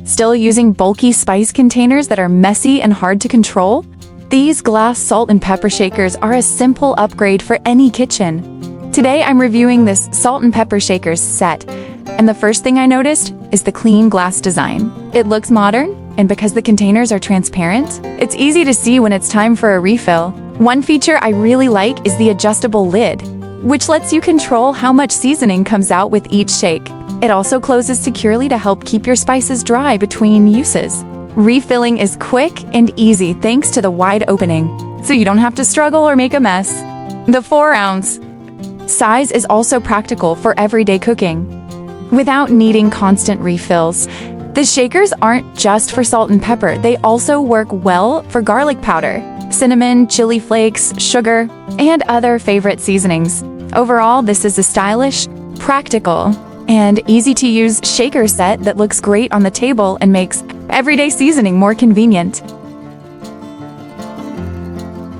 Still using bulky spice containers that are messy and hard to control? These glass salt and pepper shakers are a simple upgrade for any kitchen. Today I'm reviewing this salt and pepper shakers set, and the first thing I noticed is the clean glass design. It looks modern, and because the containers are transparent, it's easy to see when it's time for a refill. One feature I really like is the adjustable lid, which lets you control how much seasoning comes out with each shake. It also closes securely to help keep your spices dry between uses. Refilling is quick and easy thanks to the wide opening, so you don't have to struggle or make a mess. The 4-ounce size is also practical for everyday cooking. Without needing constant refills, the shakers aren't just for salt and pepper, they also work well for garlic powder, cinnamon, chili flakes, sugar, and other favorite seasonings. Overall, this is a stylish, practical, and easy-to-use shaker set that looks great on the table and makes everyday seasoning more convenient.